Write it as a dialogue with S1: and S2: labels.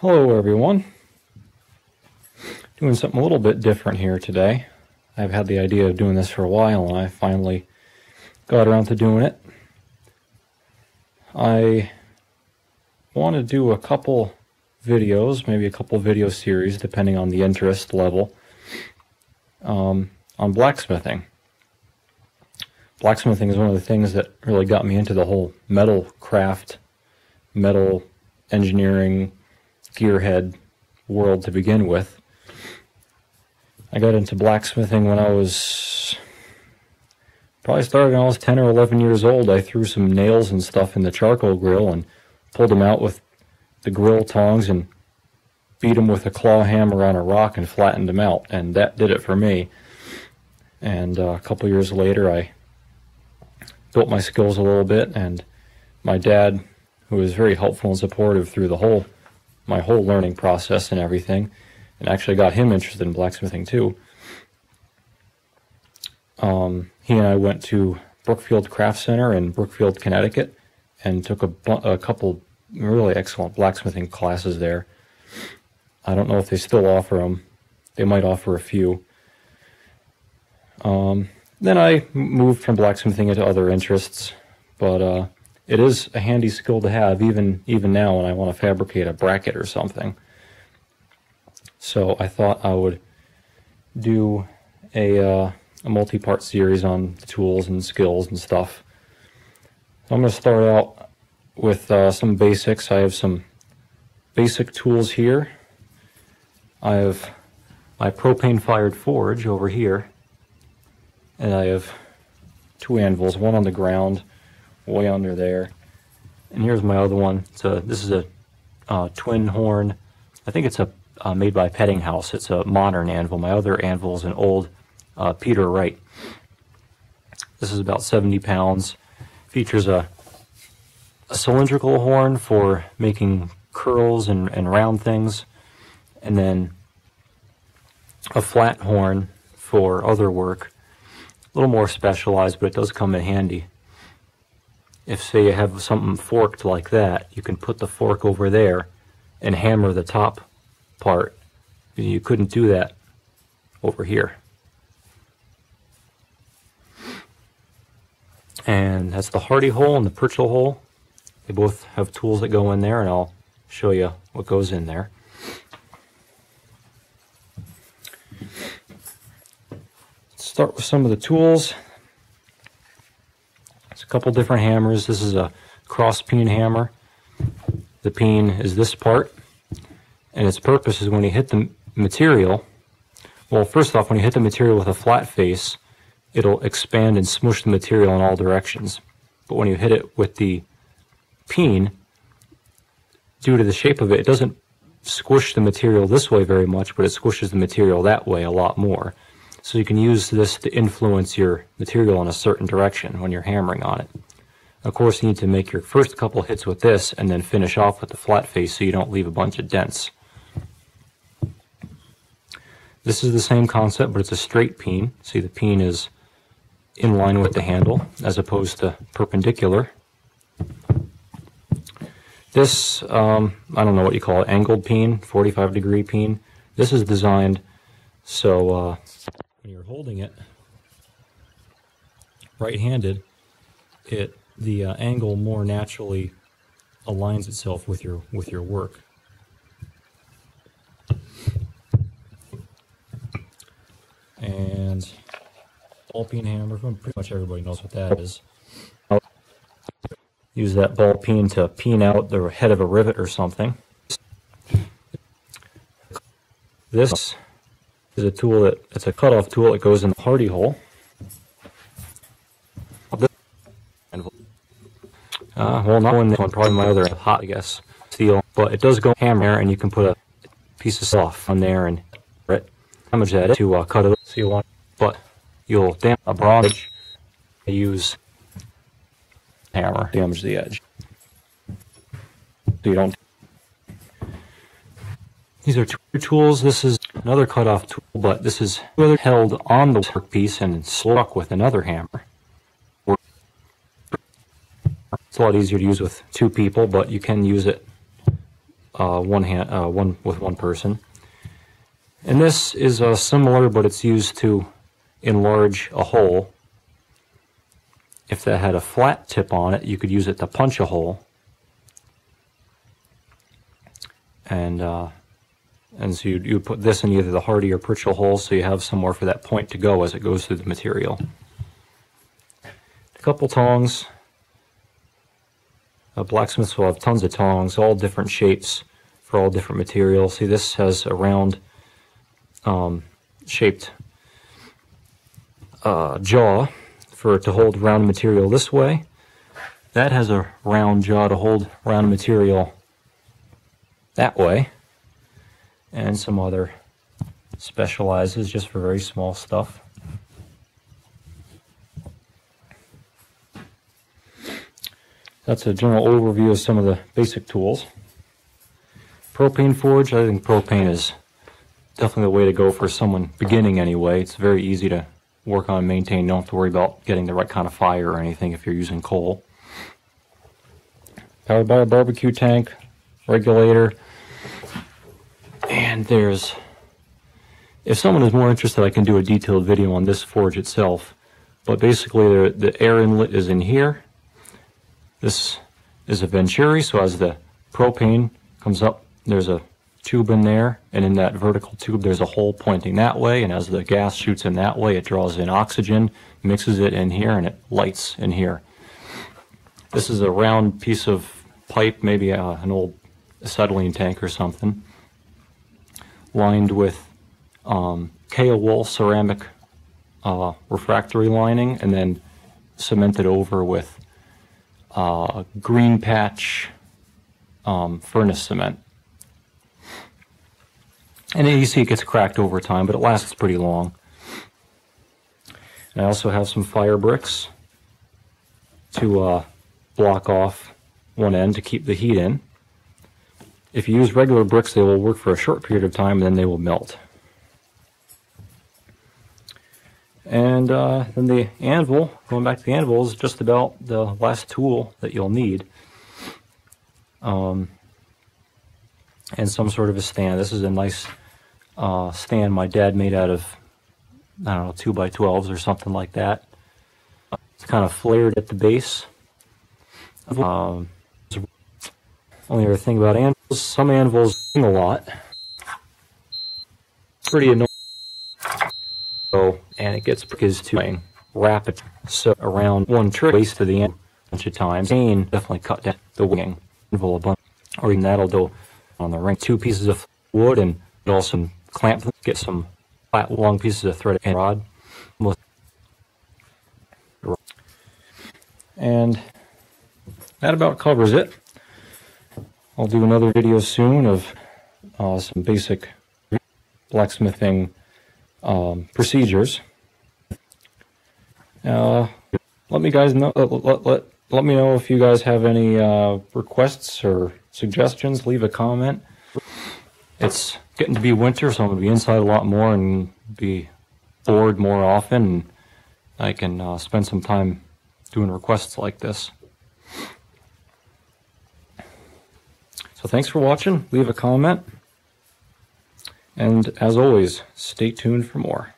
S1: Hello everyone. Doing something a little bit different here today. I've had the idea of doing this for a while and I finally got around to doing it. I want to do a couple videos, maybe a couple video series depending on the interest level, on blacksmithing. Blacksmithing is one of the things that really got me into the whole metal craft, metal engineering, gearhead world to begin with. I got into blacksmithing when I was, probably started when I was 10 or 11 years old. I threw some nails and stuff in the charcoal grill and pulled them out with the grill tongs and beat them with a claw hammer on a rock and flattened them out, and that did it for me. And a couple years later I built my skills a little bit, and my dad, who was very helpful and supportive through my whole learning process and everything, and actually got him interested in blacksmithing too. He and I went to Brookfield Craft Center in Brookfield, Connecticut, and took a couple really excellent blacksmithing classes there. I don't know if they still offer them. They might offer a few. Then I moved from blacksmithing into other interests, but it is a handy skill to have even now when I want to fabricate a bracket or something. So I thought I would do a multi-part series on the tools and skills and stuff. So I'm going to start out with some basics. I have some basic tools here. I have my propane-fired forge over here, and I have two anvils, one on the ground, way under there, and here's my other one. This is a twin horn. I think it's made by Petting House. It's a modern anvil. My other anvil is an old Peter Wright. This is about 70 pounds. Features a cylindrical horn for making curls and round things, and then a flat horn for other work. A little more specialized, but it does come in handy. If, say, you have something forked like that, you can put the fork over there and hammer the top part. You couldn't do that over here. And that's the Hardy hole and the Purchel hole. They both have tools that go in there, and I'll show you what goes in there. Let's start with some of the tools. There's a couple different hammers. This is a cross peen hammer. The peen is this part, and its purpose is when you hit the material, well, first off, when you hit the material with a flat face, it'll expand and smush the material in all directions. But when you hit it with the peen, due to the shape of it, it doesn't squish the material this way very much, but it squishes the material that way a lot more. So you can use this to influence your material in a certain direction when you're hammering on it. Of course, you need to make your first couple hits with this and then finish off with the flat face so you don't leave a bunch of dents. This is the same concept, but it's a straight peen. See, the peen is in line with the handle as opposed to perpendicular. This, I don't know what you call it, angled peen, 45-degree peen. This is designed so when you're holding it right-handed, the angle more naturally aligns itself with your work. And ball peen hammer, pretty much everybody knows what that is. Use that ball peen to peen out the head of a rivet or something. This is a tool it's a cutoff tool that goes in the Hardy hole. Well, not in this one, probably my other hot, I guess, steel, but it does go hammer, and you can put a piece of stuff on there and damage that to cut it. So you want, but you'll damage a bronze. I use hammer damage the edge, so you don't. These are two tools. This is another cutoff tool, but this is held on the workpiece and struck with another hammer. It's a lot easier to use with two people, but you can use it one person. And this is similar, but it's used to enlarge a hole. If that had a flat tip on it, you could use it to punch a hole. And so you'd put this in either the Hardy or Pritchell hole, so you have somewhere for that point to go as it goes through the material. A couple tongs. Blacksmiths will have tons of tongs, all different shapes for all different materials. See, this has a round shaped jaw to hold round material this way. That has a round jaw to hold round material that way. And some other specializes just for very small stuff. That's a general overview of some of the basic tools. Propane Forge, I think propane is definitely the way to go for someone beginning anyway. It's very easy to work on and maintain. You don't have to worry about getting the right kind of fire or anything if you're using coal. Powered by a barbecue tank, regulator, and there's, if someone is more interested, I can do a detailed video on this forge itself. But basically the air inlet is in here. This is a venturi, so as the propane comes up, there's a tube in there, and in that vertical tube there's a hole pointing that way, and as the gas shoots in that way, it draws in oxygen, mixes it in here, and it lights in here. This is a round piece of pipe, maybe an old acetylene tank or something, lined with Kale wool ceramic refractory lining, and then cemented over with green patch furnace cement. And then you see it gets cracked over time, but it lasts pretty long. And I also have some fire bricks to block off one end to keep the heat in. If you use regular bricks, they will work for a short period of time, and then they will melt. And then the anvil, going back to the anvil, is just about the last tool that you'll need. And some sort of a stand. This is a nice stand my dad made out of, I don't know, 2x12s or something like that. It's kind of flared at the base. Only other thing about anvils, some anvils sing a lot. Pretty annoying. So, and it gets is to rapid. So around one trick waste to the anvil a bunch of times. Cane definitely cut down the wing anvil a bunch, or even that'll do on the ring. 2 pieces of wood and also clamp. Get some flat long pieces of thread and rod. And that about covers it. I'll do another video soon of some basic blacksmithing procedures. Let me know. Let me know if you guys have any requests or suggestions. Leave a comment. It's getting to be winter, so I'm going to be inside a lot more and be bored more often. And I can spend some time doing requests like this. So thanks for watching. Leave a comment. And as always, stay tuned for more.